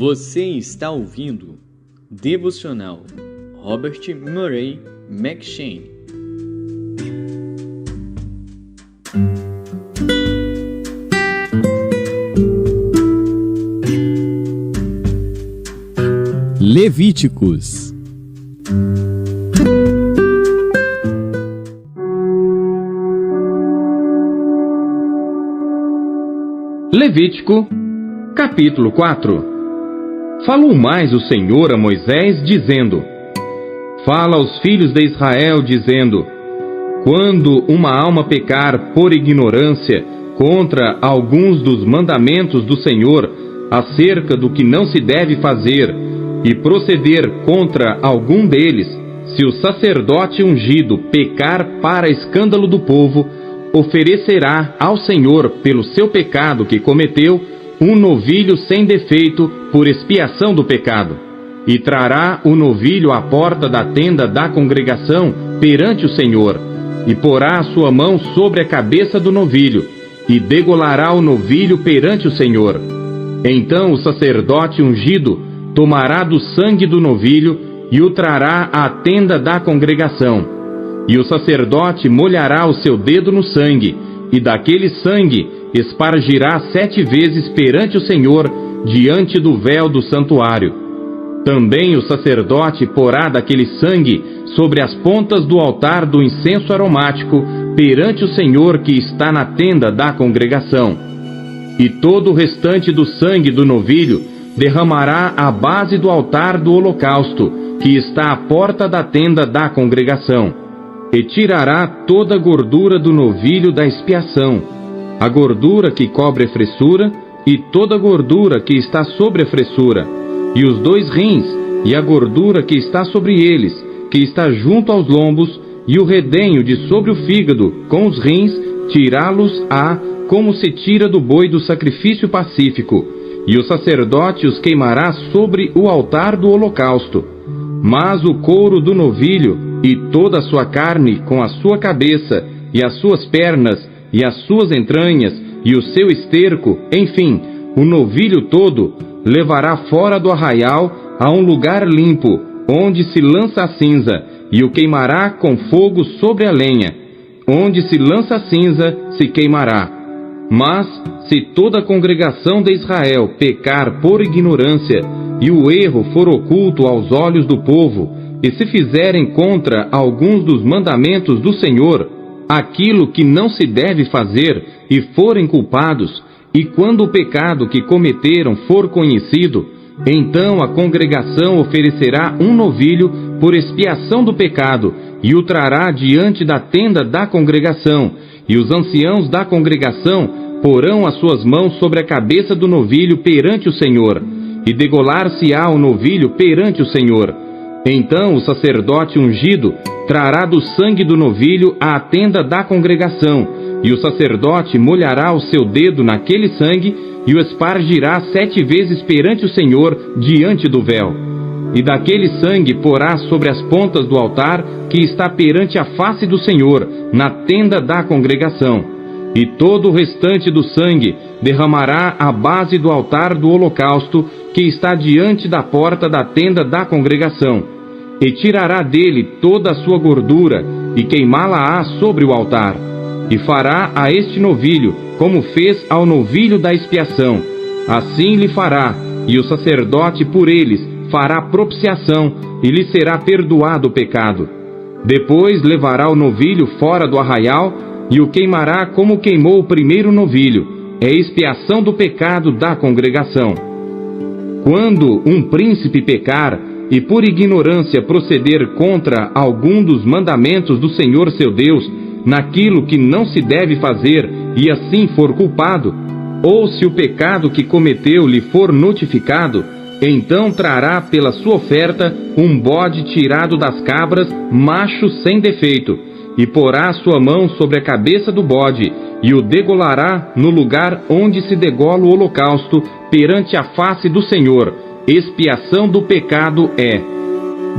Você está ouvindo Devocional Robert Murray McCheyne. Levíticos. Levítico, capítulo 4. Falou mais o Senhor a Moisés, dizendo: Fala aos filhos de Israel, dizendo: Quando uma alma pecar por ignorância contra alguns dos mandamentos do Senhor, acerca do que não se deve fazer, e proceder contra algum deles, se o sacerdote ungido pecar para escândalo do povo, oferecerá ao Senhor, pelo seu pecado que cometeu, um novilho sem defeito por expiação do pecado. E trará o novilho à porta da tenda da congregação perante o Senhor, e porá a sua mão sobre a cabeça do novilho, e degolará o novilho perante o Senhor. Então o sacerdote ungido tomará do sangue do novilho e o trará à tenda da congregação. E o sacerdote molhará o seu dedo no sangue, e daquele sangue espargirá 7 vezes perante o Senhor, diante do véu do santuário. Também o sacerdote porá daquele sangue sobre as pontas do altar do incenso aromático, perante o Senhor que está na tenda da congregação. E todo o restante do sangue do novilho derramará à base do altar do holocausto, que está à porta da tenda da congregação. E tirará toda a gordura do novilho da expiação, a gordura que cobre a fressura, e toda a gordura que está sobre a fressura, e os 2 rins, e a gordura que está sobre eles, que está junto aos lombos, e o redenho de sobre o fígado, com os rins, tirá-los-á, como se tira do boi do sacrifício pacífico, e o sacerdote os queimará sobre o altar do holocausto. Mas o couro do novilho, e toda a sua carne, com a sua cabeça, e as suas pernas, e as suas entranhas, e o seu esterco, enfim, o novilho todo, levará fora do arraial a um lugar limpo, onde se lança a cinza, e o queimará com fogo sobre a lenha. Onde se lança a cinza, se queimará. Mas, se toda a congregação de Israel pecar por ignorância, e o erro for oculto aos olhos do povo, e se fizerem contra alguns dos mandamentos do Senhor, aquilo que não se deve fazer, e forem culpados, e quando o pecado que cometeram for conhecido, então a congregação oferecerá um novilho por expiação do pecado, e o trará diante da tenda da congregação, e os anciãos da congregação porão as suas mãos sobre a cabeça do novilho perante o Senhor, e degolar-se-á o novilho perante o Senhor. Então o sacerdote ungido trará do sangue do novilho à tenda da congregação, e o sacerdote molhará o seu dedo naquele sangue, e o espargirá 7 vezes perante o Senhor, diante do véu. E daquele sangue porá sobre as pontas do altar, que está perante a face do Senhor, na tenda da congregação. E todo o restante do sangue derramará à base do altar do holocausto, que está diante da porta da tenda da congregação. E tirará dele toda a sua gordura, e queimá-la-á sobre o altar. E fará a este novilho, como fez ao novilho da expiação. Assim lhe fará, e o sacerdote por eles fará propiciação, e lhe será perdoado o pecado. Depois levará o novilho fora do arraial, e o queimará como queimou o primeiro novilho. É expiação do pecado da congregação. Quando um príncipe pecar, e por ignorância proceder contra algum dos mandamentos do Senhor seu Deus, naquilo que não se deve fazer, e assim for culpado, ou se o pecado que cometeu lhe for notificado, então trará pela sua oferta um bode tirado das cabras, macho sem defeito, e porá sua mão sobre a cabeça do bode, e o degolará no lugar onde se degola o holocausto, perante a face do Senhor. Expiação do pecado é.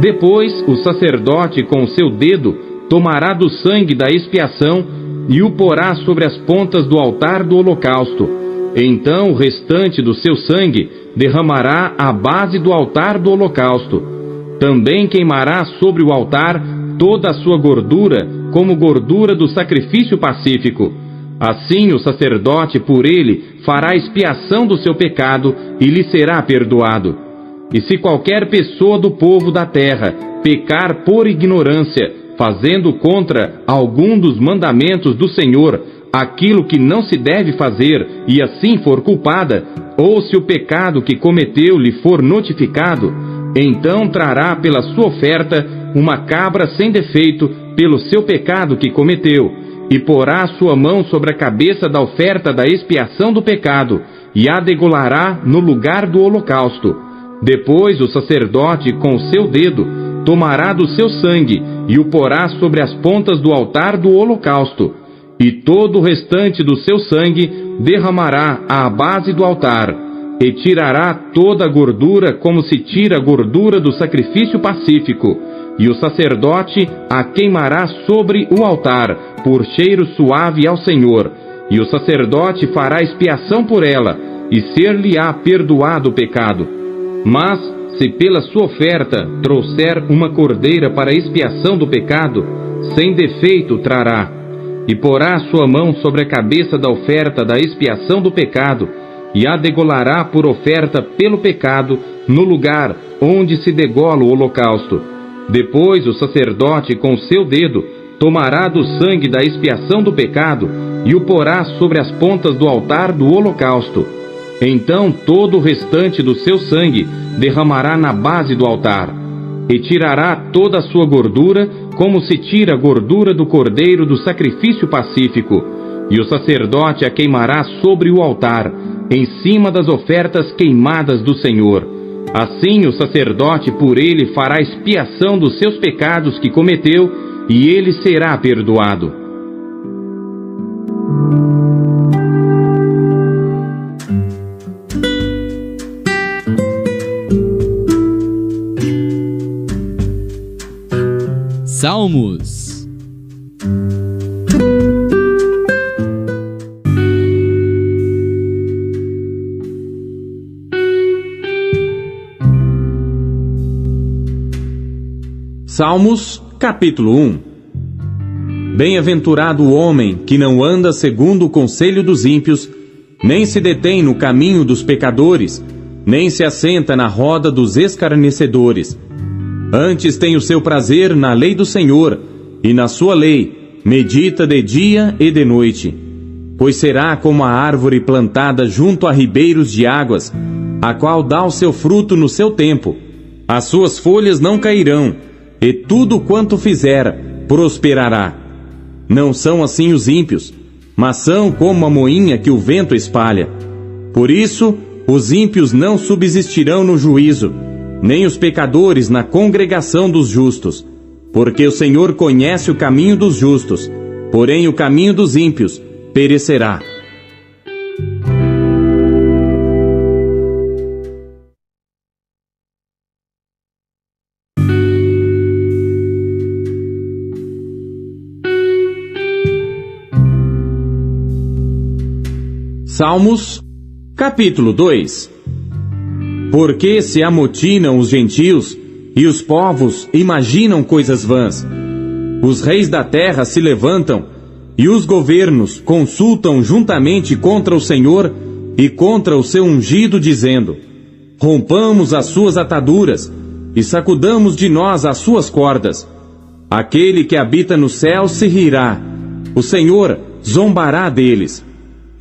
Depois o sacerdote com o seu dedo tomará do sangue da expiação e o porá sobre as pontas do altar do holocausto, Então o restante do seu sangue derramará à base do altar do holocausto. Também queimará sobre o altar toda a sua gordura, como gordura do sacrifício pacífico. Assim o sacerdote por ele fará expiação do seu pecado e lhe será perdoado. E se qualquer pessoa do povo da terra pecar por ignorância, fazendo contra algum dos mandamentos do Senhor aquilo que não se deve fazer, e assim for culpada, ou se o pecado que cometeu lhe for notificado, então trará pela sua oferta uma cabra sem defeito pelo seu pecado que cometeu, e porá sua mão sobre a cabeça da oferta da expiação do pecado, e a degolará no lugar do holocausto. Depois o sacerdote, com o seu dedo, tomará do seu sangue, e o porá sobre as pontas do altar do holocausto, e todo o restante do seu sangue derramará à base do altar, e tirará toda a gordura como se tira a gordura do sacrifício pacífico, e o sacerdote a queimará sobre o altar, por cheiro suave ao Senhor, e o sacerdote fará expiação por ela, e ser-lhe-á perdoado o pecado. Mas, se pela sua oferta trouxer uma cordeira para expiação do pecado, sem defeito trará, e porá sua mão sobre a cabeça da oferta da expiação do pecado, e a degolará por oferta pelo pecado no lugar onde se degola o holocausto. Depois o sacerdote com seu dedo tomará do sangue da expiação do pecado e o porá sobre as pontas do altar do holocausto. Então todo o restante do seu sangue derramará na base do altar, e tirará toda a sua gordura, como se tira a gordura do cordeiro do sacrifício pacífico, e o sacerdote a queimará sobre o altar, em cima das ofertas queimadas do Senhor. Assim o sacerdote por ele fará expiação dos seus pecados que cometeu, e ele será perdoado. Salmos. Salmos, capítulo 1. Bem-aventurado o homem que não anda segundo o conselho dos ímpios, nem se detém no caminho dos pecadores, nem se assenta na roda dos escarnecedores. Antes tem o seu prazer na lei do Senhor, e na sua lei medita de dia e de noite. Pois será como a árvore plantada junto a ribeiros de águas, a qual dá o seu fruto no seu tempo. As suas folhas não cairão, e tudo quanto fizer prosperará. Não são assim os ímpios, mas são como a moinha que o vento espalha. Por isso, os ímpios não subsistirão no juízo, nem os pecadores na congregação dos justos. Porque o Senhor conhece o caminho dos justos, porém o caminho dos ímpios perecerá. Salmos, capítulo 2. Porque se amotinam os gentios, e os povos imaginam coisas vãs. Os reis da terra se levantam, e os governos consultam juntamente contra o Senhor e contra o seu ungido, dizendo: rompamos as suas ataduras, e sacudamos de nós as suas cordas. Aquele que habita no céu se rirá, o Senhor zombará deles.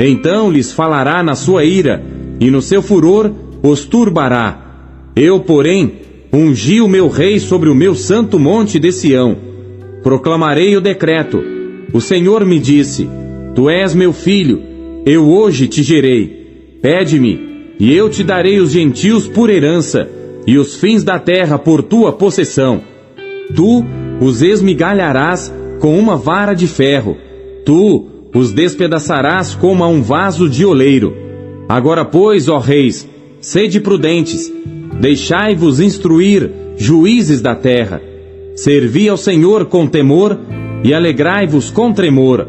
Então lhes falará na sua ira, e no seu furor os turbará. Eu, porém, ungi o meu rei sobre o meu santo monte de Sião. Proclamarei o decreto. O Senhor me disse: tu és meu filho, eu hoje te gerei. Pede-me, e eu te darei os gentios por herança, e os fins da terra por tua possessão. Tu os esmigalharás com uma vara de ferro. Tu os despedaçarás como a um vaso de oleiro. Agora, pois, ó reis, sede prudentes, deixai-vos instruir, juízes da terra. Servi ao Senhor com temor, e alegrai-vos com tremor.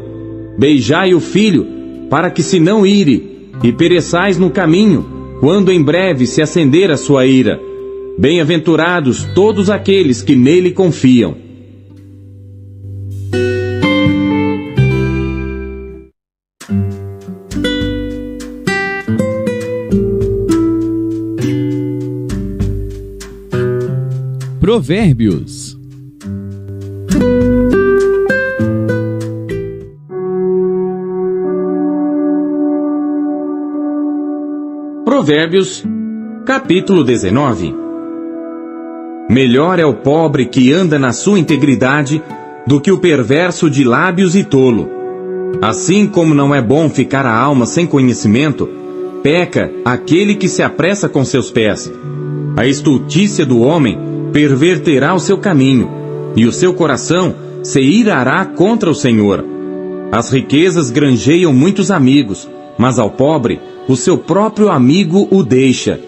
Beijai o filho, para que se não ire, e pereçais no caminho, quando em breve se acender a sua ira. Bem-aventurados todos aqueles que nele confiam. Provérbios. Provérbios, capítulo 19. Melhor é o pobre que anda na sua integridade do que o perverso de lábios e tolo. Assim como não é bom ficar a alma sem conhecimento, peca aquele que se apressa com seus pés. A estultícia do homem perverterá o seu caminho, e o seu coração se irará contra o Senhor. As riquezas granjeiam muitos amigos, mas ao pobre o seu próprio amigo o deixa.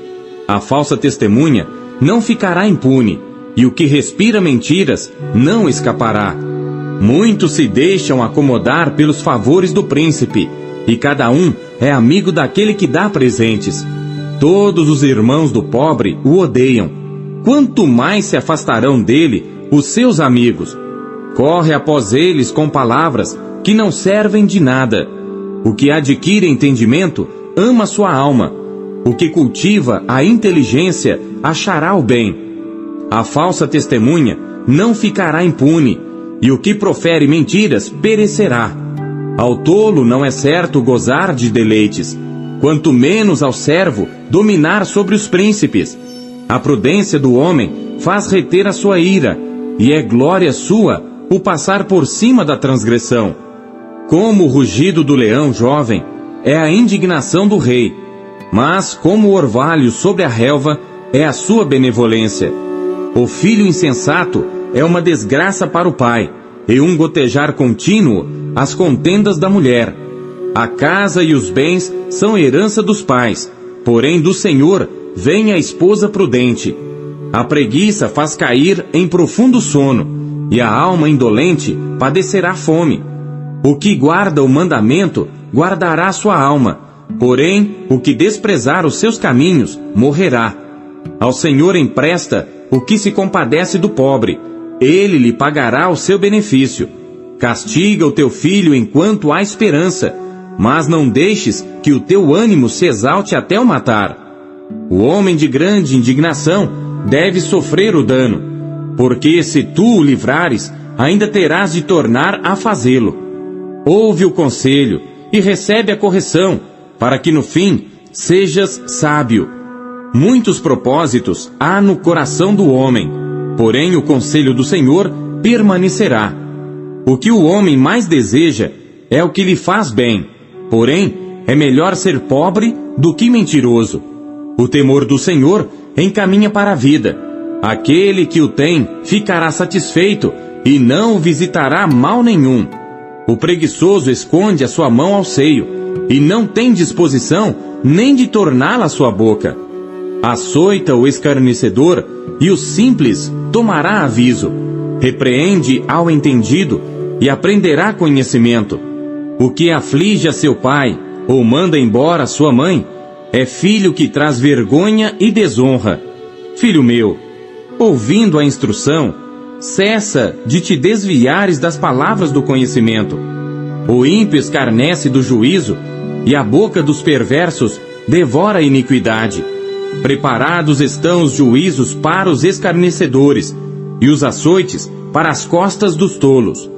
A falsa testemunha não ficará impune, e o que respira mentiras não escapará. Muitos se deixam acomodar pelos favores do príncipe, e cada um é amigo daquele que dá presentes. Todos os irmãos do pobre o odeiam. Quanto mais se afastarão dele os seus amigos. Corre após eles com palavras que não servem de nada. O que adquire entendimento ama sua alma. O que cultiva a inteligência achará o bem. A falsa testemunha não ficará impune, e o que profere mentiras perecerá. Ao tolo não é certo gozar de deleites, quanto menos ao servo dominar sobre os príncipes. A prudência do homem faz reter a sua ira, e é glória sua o passar por cima da transgressão. Como o rugido do leão jovem é a indignação do rei, mas como o orvalho sobre a relva é a sua benevolência. O filho insensato é uma desgraça para o pai, e um gotejar contínuo as contendas da mulher. A casa e os bens são herança dos pais, porém do Senhor vem a esposa prudente. A preguiça faz cair em profundo sono, e a alma indolente padecerá fome. O que guarda o mandamento guardará sua alma, porém o que desprezar os seus caminhos morrerá. Ao Senhor empresta o que se compadece do pobre, ele lhe pagará o seu benefício. Castiga o teu filho enquanto há esperança, mas não deixes que o teu ânimo se exalte até o matar. O homem de grande indignação deve sofrer o dano, porque se tu o livrares, ainda terás de tornar a fazê-lo. Ouve o conselho e recebe a correção, para que no fim sejas sábio. Muitos propósitos há no coração do homem, porém o conselho do Senhor permanecerá. O que o homem mais deseja é o que lhe faz bem, porém é melhor ser pobre do que mentiroso. O temor do Senhor encaminha para a vida. Aquele que o tem ficará satisfeito e não o visitará mal nenhum. O preguiçoso esconde a sua mão ao seio e não tem disposição nem de torná-la à sua boca. Açoita o escarnecedor e o simples tomará aviso. Repreende ao entendido e aprenderá conhecimento. O que aflige a seu pai ou manda embora sua mãe é filho que traz vergonha e desonra. Filho meu, ouvindo a instrução, cessa de te desviares das palavras do conhecimento. O ímpio escarnece do juízo, e a boca dos perversos devora a iniquidade. Preparados estão os juízos para os escarnecedores, e os açoites para as costas dos tolos.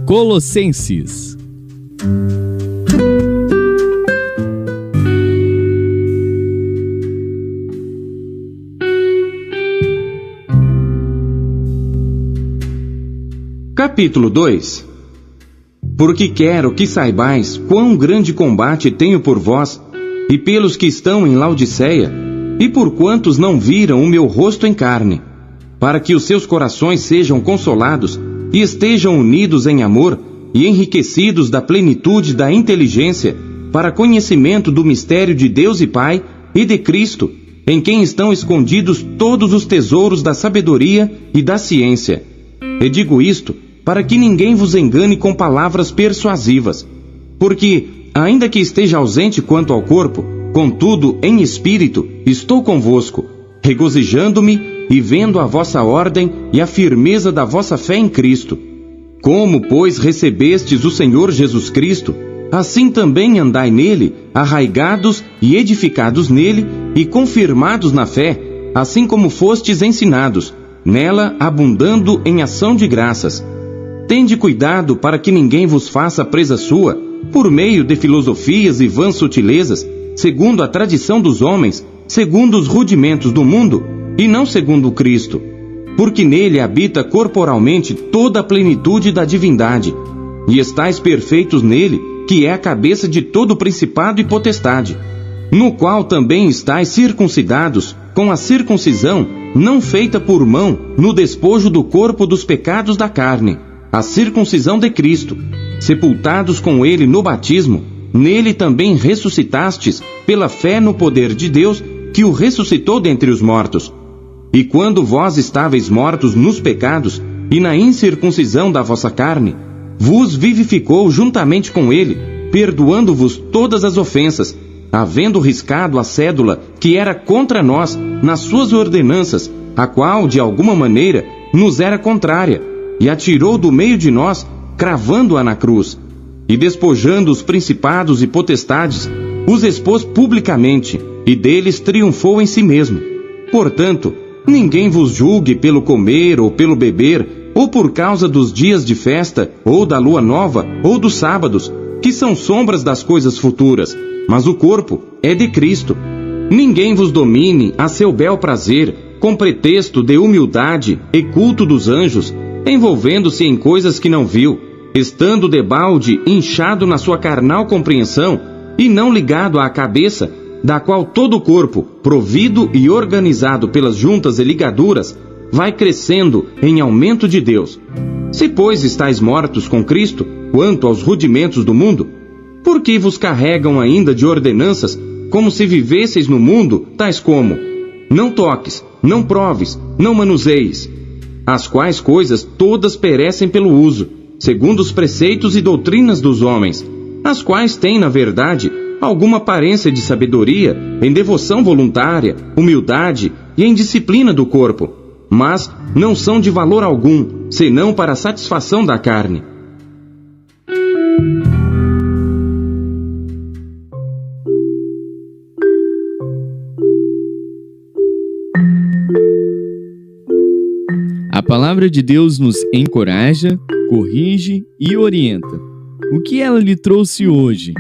Colossenses. Capítulo 2. Porque quero que saibais quão grande combate tenho por vós, e pelos que estão em Laodiceia, e por quantos não viram o meu rosto em carne, para que os seus corações sejam consolados, e estejam unidos em amor, e enriquecidos da plenitude da inteligência, para conhecimento do mistério de Deus e Pai, e de Cristo, em quem estão escondidos todos os tesouros da sabedoria e da ciência. E digo isto para que ninguém vos engane com palavras persuasivas. Porque, ainda que esteja ausente quanto ao corpo, contudo, em espírito, estou convosco, regozijando-me e vendo a vossa ordem e a firmeza da vossa fé em Cristo. Como, pois, recebestes o Senhor Jesus Cristo, assim também andai nele, arraigados e edificados nele e confirmados na fé, assim como fostes ensinados, nela abundando em ação de graças. Tende cuidado para que ninguém vos faça presa sua, por meio de filosofias e vãs sutilezas, segundo a tradição dos homens, segundo os rudimentos do mundo, e não segundo Cristo. Porque nele habita corporalmente toda a plenitude da divindade, e estáis perfeitos nele, que é a cabeça de todo principado e potestade, no qual também estáis circuncidados, com a circuncisão não feita por mão, no despojo do corpo dos pecados da carne, a circuncisão de Cristo, sepultados com ele no batismo, nele também ressuscitastes pela fé no poder de Deus, que o ressuscitou dentre os mortos. E quando vós estáveis mortos nos pecados e na incircuncisão da vossa carne, vos vivificou juntamente com ele, perdoando-vos todas as ofensas, havendo riscado a cédula que era contra nós nas suas ordenanças, a qual, de alguma maneira, nos era contrária, e atirou do meio de nós, cravando-a na cruz. E despojando os principados e potestades, os expôs publicamente, e deles triunfou em si mesmo. Portanto, ninguém vos julgue pelo comer ou pelo beber, ou por causa dos dias de festa, ou da lua nova, ou dos sábados, que são sombras das coisas futuras, mas o corpo é de Cristo. Ninguém vos domine a seu bel prazer, com pretexto de humildade e culto dos anjos, envolvendo-se em coisas que não viu, estando debalde inchado na sua carnal compreensão, e não ligado à cabeça, da qual todo o corpo, provido e organizado pelas juntas e ligaduras, vai crescendo em aumento de Deus. Se, pois, estáis mortos com Cristo, quanto aos rudimentos do mundo, por que vos carregam ainda de ordenanças, como se vivesseis no mundo, tais como: não toques, não proves, não manuseis, as quais coisas todas perecem pelo uso, segundo os preceitos e doutrinas dos homens, as quais têm, na verdade, alguma aparência de sabedoria, em devoção voluntária, humildade e em disciplina do corpo, mas não são de valor algum, senão para a satisfação da carne. A palavra de Deus nos encoraja, corrige e orienta. O que ela lhe trouxe hoje?